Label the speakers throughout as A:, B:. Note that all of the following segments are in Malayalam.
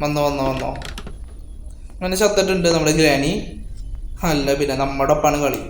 A: വന്നോ അങ്ങനെ ചത്തിട്ടുണ്ട് നമ്മുടെ ഗ്രാനി. അല്ല പിന്നെ നമ്മുടെ ഒപ്പാണ് കളി.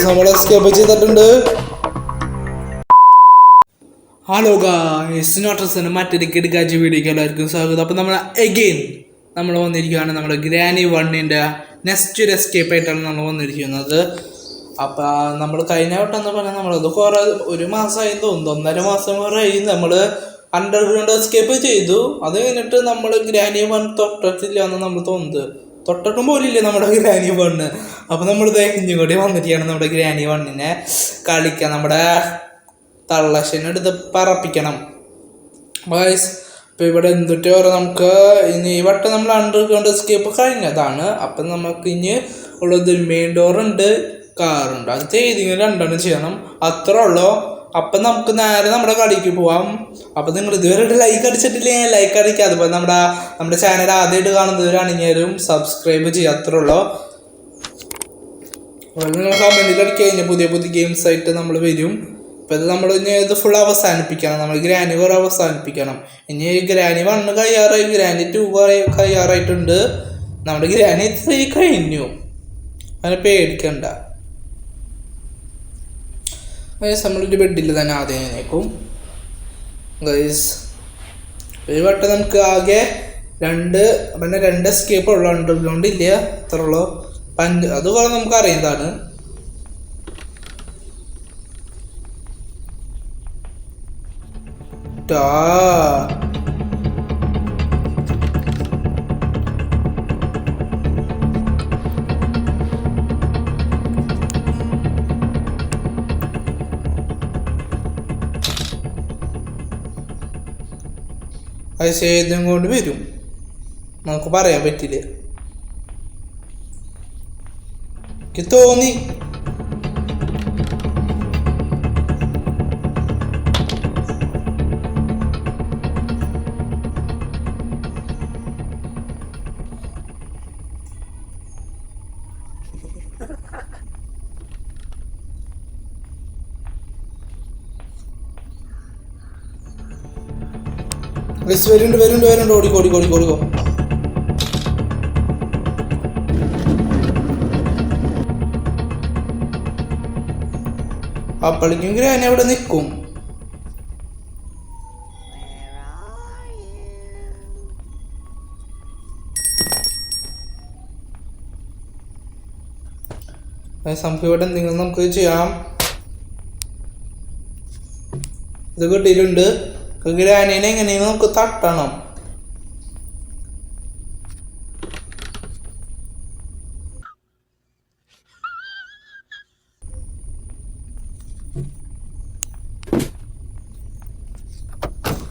A: നമ്മൾ എസ്കേപ്പ് ചെയ്തിട്ടുണ്ട്. ഹലോ ഗായ്സ്, നോട്ടസിന് മറ്റൊരു കിടക്കാച്ച വീഡിയോക്ക് എല്ലാവർക്കും സ്വാഗതം. അപ്പം നമ്മൾ വന്നിരിക്കുകയാണ് നമ്മുടെ ഗ്രാനി 1ന്റെ നെക്സ്റ്റ് ഒരു എസ്കേപ്പ് ആയിട്ടാണ് നമ്മൾ വന്നിരിക്കുന്നത്. അപ്പം നമ്മൾ കഴിഞ്ഞ വട്ടം എന്ന് പറഞ്ഞാൽ നമ്മളത് കുറേ ഒരു മാസമായി തോന്നുന്നു, 1.5 മാസം കുറേയായി നമ്മൾ അണ്ടർഗ്രൗണ്ട് എസ്കേപ്പ് ചെയ്തു. അത് കഴിഞ്ഞിട്ട് നമ്മൾ ഗ്രാനി 1 തൊട്ടിട്ടില്ല എന്ന് നമ്മൾ തോന്നുന്നത്, തൊട്ടിട്ടും പോലില്ലേ നമ്മുടെ ഗ്രാനി 1. അപ്പം നമ്മൾ ഇഞ്ഞും കൂടി വന്നിരിക്കുകയാണ് നമ്മുടെ ഗ്രാനി 1നെ കളിക്കാൻ. നമ്മുടെ തള്ളശനെടുത്ത് പറപ്പിക്കണം ഗായ്സ്. അപ്പോൾ ഇവിടെ എന്തിട്ടോ നമുക്ക് ഇനി ഈ വട്ടം നമ്മൾ അണ്ടർഗ്രൗണ്ട് എസ്കേപ്പ് കഴിഞ്ഞതാണ്. അപ്പം നമുക്ക് ഇനി ഉള്ളത് മെയിൻ ഡോറുണ്ട്, കാറുണ്ട്. അത് ചെയ്തിങ്ങനെ 2 ചെയ്യണം, അത്രേ ഉള്ളൂ. അപ്പം നമുക്ക് നേരെ നമ്മുടെ കളിക്ക് പോവാം. അപ്പം നിങ്ങൾ ഇതുവരെ ലൈക്ക് അടിച്ചിട്ടില്ലേ, ലൈക്ക് അടിക്കുക. അതുപോലെ നമ്മുടെ ചാനൽ ആദ്യമായിട്ട് കാണുന്നവരാണെങ്കിലും സബ്സ്ക്രൈബ് ചെയ്യുക, അത്രേ ഉള്ളൂ. അതുപോലെ നിങ്ങൾ കമൻറ്റിൽ അടിക്കുക, കഴിഞ്ഞാൽ പുതിയ ഗെയിംസ് ആയിട്ട് നമ്മൾ വരും. അപ്പോൾ ഇത് നമ്മൾ ഇനി ഇത് ഫുൾ അവസാനിപ്പിക്കണം, നമ്മൾ ഗ്രാനി 4 അവസാനിപ്പിക്കണം. ഇനി ഗ്രാനി 1 കഴിയാറായി, ഗ്രാനി 2 കഴിയാറായിട്ടുണ്ട്, നമ്മുടെ ഗ്രാനി 3 കഴിഞ്ഞു. അങ്ങനെ പേടിക്കണ്ട ഗൈസ്. നമ്മളൊരു ബെഡിൽ തന്നെ ആദ്യം നിൽക്കും ഗൈസ്. ഒരു വട്ടം നമുക്ക് ആകെ 2 എസ്കേപ്പ് ഉള്ളു, അണ്ടർഗ്രൗണ്ട് ഇല്ല, അത്ര ഉള്ളൂ. അത് കുറെ നമുക്ക് അറിയുന്നതാണ്. ഏതും കൊണ്ട് വരും, നമുക്ക് പറയാൻ പറ്റില്ല. എനിക്ക് തോന്നി വരുന്നുണ്ട്. ഓടിക്കോ. അപ്പോഴേക്കും ഗ്രാനി അവിടെ നിൽക്കും. നമുക്ക് ഇവിടെ എന്തെങ്കിലും നമുക്ക് ചെയ്യാം. ഇത് കിട്ടിയിട്ടുണ്ട്. ഗ്രാനീനെ എങ്ങനെയാണ് നമുക്ക് തട്ടണം.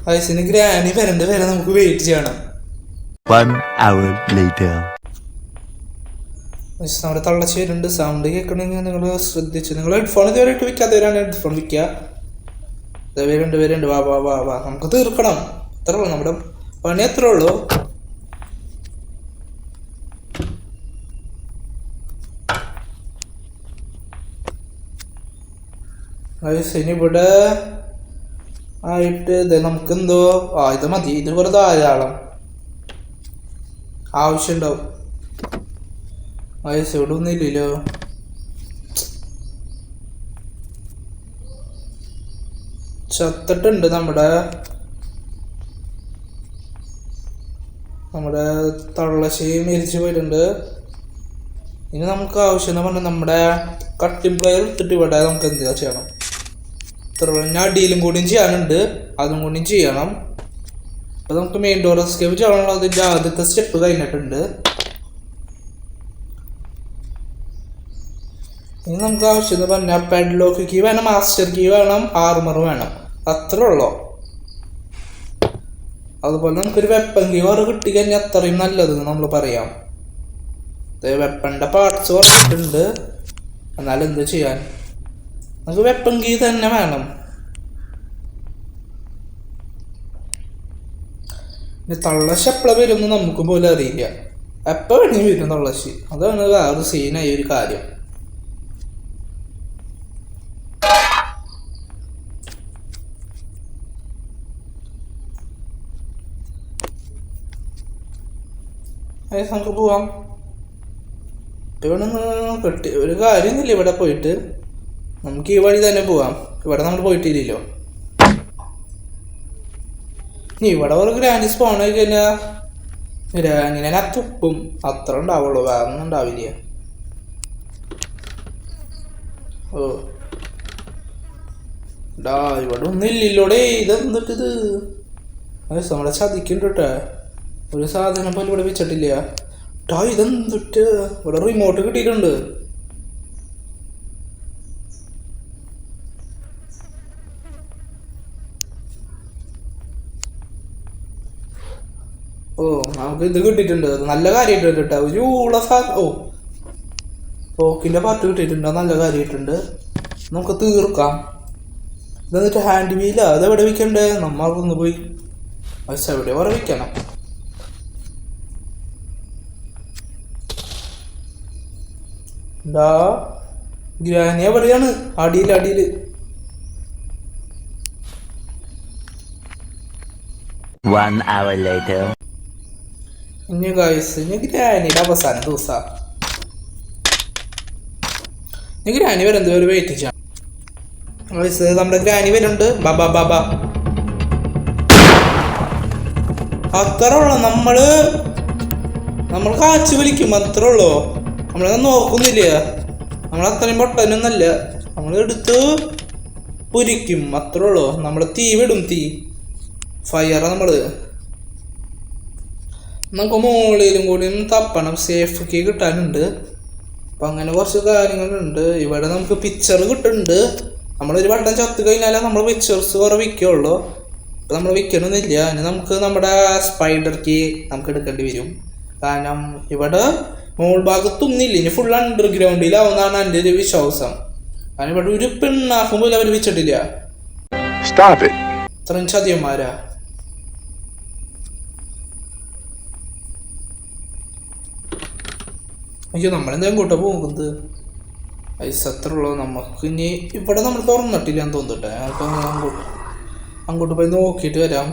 A: വയസ്സിന് ഗ്രാനി വരെ നമുക്ക് വെയിറ്റ് ചെയ്യണം.
B: 1 hour later.
A: നമ്മുടെ തള്ളച്ചേരുണ്ട്, സൗണ്ട് കേൾക്കണമെങ്കിൽ നിങ്ങൾ ശ്രദ്ധിച്ചു. നിങ്ങൾ ഹെഡ്ഫോൺ ഇതുവരെ ഇട്ട് വെക്കാത്തവരാണ് ഹെഡ്ഫോൺ വെക്കുക. വരുന്നുണ്ട്. വാ നമുക്ക് തീർക്കണം, അത്രേ ഉള്ളൂ, നമ്മുടെ പണി അത്രേ ഉള്ളൂ. ഇനി ഇവിടെ ആയിട്ട് നമുക്കെന്തോ ഇത് മതി, ഇത് വെറുതെ ധാരാളം ആവശ്യമുണ്ടാവും. ഇവിടെ ഒന്നും ഇല്ലല്ലോ. ചത്തിട്ടുണ്ട് നമ്മുടെ തള്ളശ്ശേരി മരിച്ചു പോയിട്ടുണ്ട്. ഇനി നമുക്ക് ആവശ്യം എന്ന് പറഞ്ഞാൽ നമ്മുടെ കട്ടിംഗ് പ്ലെയർ ഇട്ടിട്ട് ഇവിടെ നമുക്ക് എന്താ ചെയ്യണം, ഇത്ര അടിയിലും കൂടിയും ചെയ്യാനുണ്ട്, അതും കൂടിയും ചെയ്യണം. അപ്പോൾ നമുക്ക് മെയിൻ ഡോർ എസ്കേപ്പ് ചെയ്യണമല്ലോ, അതിൻ്റെ ആദ്യത്തെ സ്റ്റെപ്പ് കഴിഞ്ഞിട്ടുണ്ട്. ഇനി നമുക്ക് ആവശ്യം എന്ന് പറഞ്ഞാൽ പെഡ്ലോക്ക് കീ വേണം, മാസ്റ്റർ കീ വേണം, ആർമർ വേണം, അത്രേ ഉള്ളൂ. അതുപോലെ നമുക്കൊരു വെപ്പൺ കീ വേറെ കിട്ടിക്കഴിഞ്ഞാൽ അത്രയും നല്ലത് നമ്മൾ പറയാം. വെപ്പണിൻ്റെ പാർട്സ് കുറച്ചിട്ടുണ്ട്, എന്നാലും എന്ത് ചെയ്യാൻ, നമുക്ക് വെപ്പൺ കീ തന്നെ വേണം. പിന്നെ തള്ളശി എപ്പോഴും വരുമെന്ന് നമുക്ക് പോലും അറിയില്ല. എപ്പോൾ വേണമെങ്കിൽ വരും തള്ളശി. അതാണ് വേറൊരു സീനായ ഒരു കാര്യം. നമുക്ക് പോവാം. ഇവിടെ കെട്ടി ഒരു കാര്യമൊന്നുമില്ല. ഇവിടെ പോയിട്ട് നമുക്ക് ഈ വഴി തന്നെ പോവാം. ഇവിടെ നമ്മൾ പോയിട്ടില്ലല്ലോ. ഇവിടെ ഒരു ഗ്രാനി സ്പോൺ ആയി കഴിഞ്ഞാൽ ഗ്രാനിനെ തുപ്പും. അത്ര ഉണ്ടാവുള്ളൂ, വേറെ ഒന്നും ഉണ്ടാവില്ല. ഓ ഡാ ഇവിടെ ഒന്നും ഇല്ലല്ലോടേ. ഇതെന്തിട്ടിത് നമ്മളെ ചതിക്കുന്നുണ്ട് കേട്ടാ. ഒരു സാധനം പോലും ഇവിടെ വെച്ചിട്ടില്ല. ടാ ഇതെന്തിട്ട് ഇവിടെ റിമോട്ട് കിട്ടിയിട്ടുണ്ട്. ഓ നമുക്ക് ഇത് കിട്ടിയിട്ടുണ്ട്. നല്ല കാര്യമായിട്ടുണ്ട് കേട്ടോ. ഒരു ഓ തോക്കിൻ്റെ പാർട്ട് കിട്ടിയിട്ടുണ്ട്. നല്ല കാര്യമായിട്ടുണ്ട്. നമുക്ക് തീർക്കാം. ഇതെന്നിട്ട് ഹാൻഡ് വീലാ. അതെവിടെ വിൽക്കണ്ടേ? നമ്മൾക്കൊന്ന് പോയി പക്ഷെ എവിടെ വേറെ വിൽക്കണം. എന്താ ഗ്രാനി എവിടെയാണ്? അടിയിൽ.
B: One hour later.
A: ഇനി ഗൈസ് ഇനി ഗ്രാനിയുടെ അവസാന ദിവസം. ഇനി ഗ്രാനി വരെ എന്തോ വെയിറ്റ് ചെയ്യാം ഗൈസ്. നമ്മുടെ ഗ്രാനി വരുന്നുണ്ട്. ബാബാ അത്ര ഉള്ളു. നമ്മൾ കാച്ചു വലിക്കും അത്ര ഉള്ളു. നമ്മളത് നോക്കുന്നില്ല. നമ്മളത്രയും പൊട്ടനൊന്നല്ല. നമ്മൾ എടുത്ത് പൊരിക്കും അത്ര ഉള്ളു. നമ്മൾ തീ വിടും. ഫയർ നമുക്ക് മുകളിലും കൂടി തപ്പണം. സേഫ് കീ കിട്ടാനുണ്ട്. അപ്പം അങ്ങനെ കുറച്ച് കാര്യങ്ങളുണ്ട്. ഇവിടെ നമുക്ക് പിക്ചർ കിട്ടുന്നുണ്ട്. നമ്മളൊരു വട്ടം ചത്തു കഴിഞ്ഞാലേ നമ്മൾ പിക്ചേഴ്സ് കുറെ വിൽക്കുള്ളൂ. ഇപ്പം നമ്മൾ വിൽക്കണമെന്നില്ല. ഇനി നമുക്ക് നമ്മുടെ സ്പൈഡർ കീ നമുക്ക് എടുക്കേണ്ടി വരും. കാരണം ഇവിടെ മോൾ ഭാഗത്തൊന്നില്ല. ഇനി ഫുൾ അണ്ടർഗ്രൗണ്ടിലാവുന്നതാണ് എൻ്റെ ഒരു വിശ്വാസം. കാരണം ഇവിടെ ഒരു പെണ്ണാക്കും പോലും അവർ വെച്ചിട്ടില്ല. ഇത്രയും ചതിയന്മാരാ. അയ്യോ നമ്മളെന്തായാലും കൂട്ടാ പോകുന്നത്. പൈസ അത്ര ഉള്ളൂ. നമുക്ക് ഇനി ഇവിടെ നമ്മൾ തുറന്നിട്ടില്ല എന്ന് തോന്നിട്ടെ. നമുക്ക് അങ്ങോട്ട് പോയി നോക്കിയിട്ട് വരാം.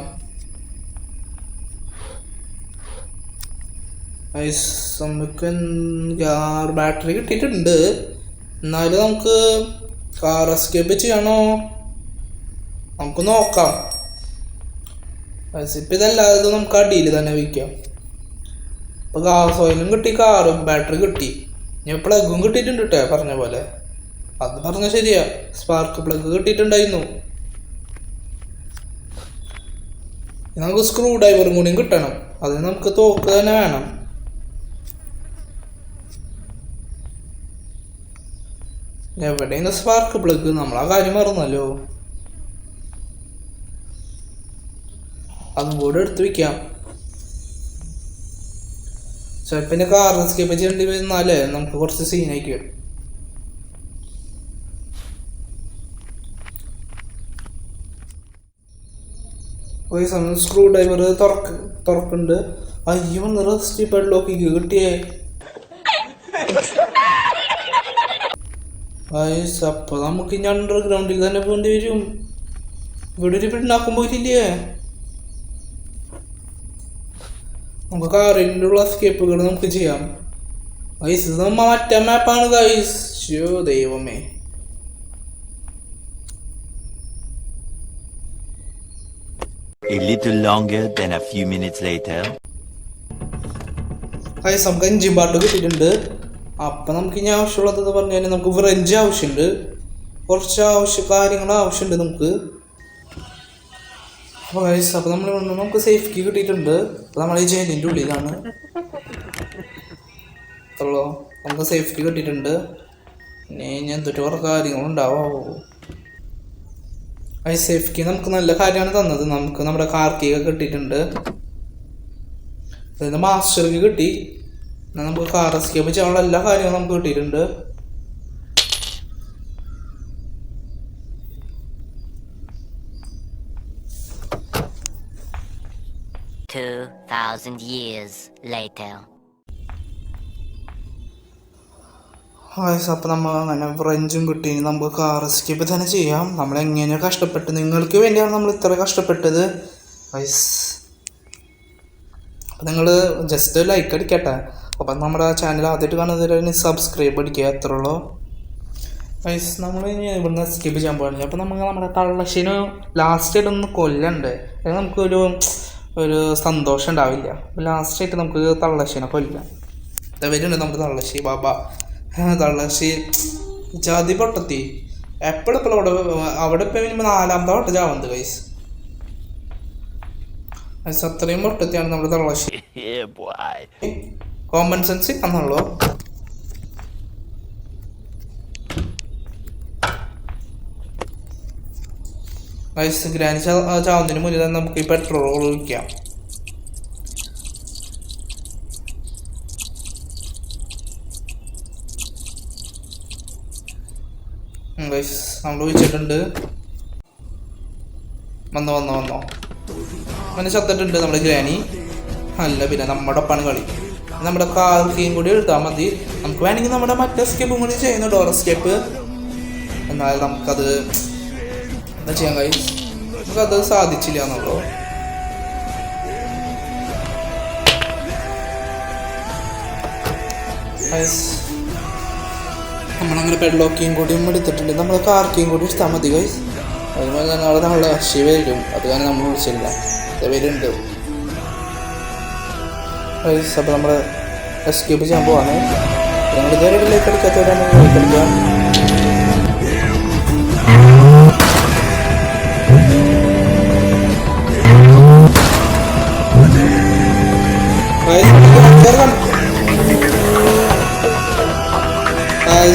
A: നമുക്ക് ബാറ്ററി കിട്ടിയിട്ടുണ്ട്. എന്നാലും നമുക്ക് കാർ എസ്കേപ്പ് ചെയ്യണോ? നമുക്ക് നോക്കാം. ഇപ്പം ഇതല്ലാതെ നമുക്ക് അടിയിൽ തന്നെ വയ്ക്കാം. ഇപ്പോൾ ഗ്യാസ് ഓയിലും കിട്ടി, കാറും ബാറ്ററി കിട്ടി. ഞാൻ പ്ലഗും കിട്ടിയിട്ടുണ്ട് കേട്ടോ. പറഞ്ഞ പോലെ അത് പറഞ്ഞ ശരിയാ. സ്പാർക്ക് പ്ലഗ് കിട്ടിയിട്ടുണ്ടായിരുന്നു. നമുക്ക് സ്ക്രൂ ഡ്രൈവറും കൂടിയും കിട്ടണം. അതിന് നമുക്ക് തോക്ക് തന്നെ വേണം. എവിടെയാണ് സ്പാർക്ക് പ്ലഗ്? നമ്മൾ ആ കാര്യം മറന്നല്ലോ. അതും കൂടെ എടുത്ത് വെക്കാം. ചിലപ്പോൾ പിന്നെ കാർ എസ്കേപ്പ് ചെയ്യേണ്ടി വരുന്നാലേ നമുക്ക് കുറച്ച് സീനാക്കി വരും. ഒരു സമയം സ്ക്രൂ ഡ്രൈവർ തുറക്കുന്നുണ്ട്. അയ്യോ റെസ്റ്റ് പെഡ്ലോക്ക് കിട്ടിയേ. അപ്പൊ നമുക്ക് ഇനി അണ്ടർഗ്രൗണ്ടിൽ തന്നെ പോകേണ്ടി വരും. ഇവിടെ ഒരു പെണ്ണാക്കാൻ പോയിട്ടില്ലേ? നമുക്ക് കാറിൻ്റെ ഉള്ള എസ്കേപ്പുകൾ നമുക്ക് ചെയ്യാം. ഗൈസ് ഇത് മറ്റേ മാപ്പാണ് ഗൈസ്. ദൈവമേ.
B: A little longer than a few minutes later.
A: Guys നമുക്ക് എഞ്ചിൻ പാർട്ട് കിട്ടിയിട്ടുണ്ട്. അപ്പം നമുക്ക് ഇനി ആവശ്യമുള്ളത് പറഞ്ഞു കഴിഞ്ഞാൽ നമുക്ക് ഫ്രഞ്ച് ആവശ്യമുണ്ട്. കുറച്ച് കാര്യങ്ങൾ ആവശ്യമുണ്ട് നമുക്ക്. അപ്പോൾ ഗൈസ് അപ്പോൾ നമുക്ക് സേഫ് കീ കിട്ടിയിട്ടുണ്ട്. അപ്പോൾ നമ്മൾ ഈ ജയിലിൻ്റെ ഉള്ളിലാണ്. അത്രയുള്ളൂ. നമുക്ക് സേഫ് കീ കിട്ടിയിട്ടുണ്ട്. ഇനി എന്തൊരു കുറേ കാര്യങ്ങളുണ്ടാവോ. ഈ സേഫ് കീ നമുക്ക് നല്ല കാര്യമാണ് തന്നത്. നമുക്ക് നമ്മുടെ കാർ കീ ഒക്കെ കിട്ടിയിട്ടുണ്ട്. അതിന് മാസ്റ്റർ കീ കിട്ടി. നമുക്ക് കാർ എസ്കേപ്പ് ചെയ്യാനുള്ള എല്ലാ കാര്യങ്ങളും നമുക്ക് കിട്ടിയിട്ടുണ്ട്.
C: 2,000 years later.
A: അപ്പോൾ നമ്മൾ അങ്ങനെ ഫ്രഞ്ചും കിട്ടി. നമുക്ക് കാർ സ്കിപ്പ് തന്നെ ചെയ്യാം. നമ്മളെങ്ങനെ കഷ്ടപ്പെട്ട് നിങ്ങൾക്ക് വേണ്ടിയാണ് നമ്മൾ ഇത്ര കഷ്ടപ്പെട്ടത് ഗൈസ്. അപ്പം നിങ്ങൾ ജസ്റ്റ് ലൈക്ക് അടിക്കട്ടെ. അപ്പം നമ്മുടെ ചാനൽ ആദ്യമായിട്ട് കാണുന്നതിന് സബ്സ്ക്രൈബ് അടിക്കുക, അത്രേ ഉള്ളൂ ഗൈസ്. നമ്മൾ ഇനി ഇവിടുന്ന് സ്കിപ്പ് ചെയ്യാൻ പോകുന്നില്ല. അപ്പം നമുക്ക് നമ്മുടെ തള്ളശ്ശിന് ലാസ്റ്റായിട്ട് ഒന്ന് കൊല്ലണ്ട്. അത് നമുക്കൊരു സന്തോഷം ഉണ്ടാവില്ല. ലാസ്റ്റായിട്ട് നമുക്ക് തള്ളശ്ശിനെ കൊല്ലാം. വരുന്നുണ്ട് നമ്മുടെ തള്ളശ്ശി ബാബ. തള്ളശ്ശി ജാതി പൊട്ടത്തി എപ്പോഴെപ്പോഴും അവിടെ ഇപ്പം മിനിമം 4ാമത്തെ വട്ടം ചാവുന്നത് ഗൈസ്. അത്രയും പൊട്ടത്തിയാണ് നമ്മുടെ തള്ളശ്ശി. കോമൺ സെൻസ് ആണെന്നുള്ളൂ. ഗൈസ് ഗ്രാനി ചാവുന്നതിന് മുന്നിൽ തന്നെ നമുക്ക് ഈ പെട്രോൾ ഒഴിക്കാം. ഗൈസ് നമ്മൾ ഒഴിച്ചിട്ടുണ്ട്. വന്നോ അങ്ങനെ ചത്തിട്ടുണ്ട് നമ്മുടെ ഗ്രാനി. അല്ല പിന്നെ നമ്മുടെ ഒപ്പാണ് കളി. നമ്മുടെ കാർ കീയും കൂടി എടുത്താൽ മതി. നമുക്ക് വേണമെങ്കിൽ നമ്മുടെ മറ്റേ സ്കേപ്പും കൂടി ചെയ്യുന്നു, ഡോർ സ്കേപ്പ്. എന്നാൽ നമുക്കത് എന്താ ചെയ്യാൻ കഴിയും, നമുക്കത് സാധിച്ചില്ല എന്നുള്ളൂ. നമ്മളങ്ങനെ പെഡ്ലോക്കിയും കൂടിയും എടുത്തിട്ടുണ്ട്. നമ്മൾ കാർ കീയും കൂടി എടുത്താൽ മതി ഗൈസ്. അതുപോലെ തന്നെ അവിടെ നമ്മളെ ശിവ വരും. അത് കാരണം നമ്മൾ വിളിച്ചില്ല, വരുന്നുണ്ട് ഗൈസ്. അപ്പോൾ നമ്മൾ എസ്കേപ്പ് ചെയ്യാൻ പോവാണ്. നിങ്ങൾ ഇതുവരെ ലൈക്ക് അടിക്കാത്തവരാണെങ്കിൽ ലൈക്ക് അടിക്കാം.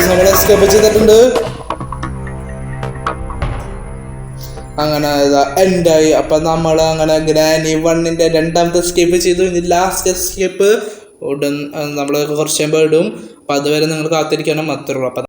A: നമ്മൾ എസ്കേപ്പ് ചെയ്തിട്ടുണ്ട്. അങ്ങനെ എൻഡായി. അപ്പം നമ്മൾ അങ്ങനെ ഗ്രാനി 1ന്റെ 2ാമത്തെ എസ്കേപ്പ് ചെയ്തു. ഇനി ലാസ്റ്റ് എസ്കേപ്പ് ഉടൻ നമ്മൾ കുറച്ച് കഴിയുമ്പോൾ ഇടും. അപ്പം അതുവരെ നിങ്ങൾ കാത്തിരിക്കണം, അത്രേ ഉള്ളൂ. അപ്പം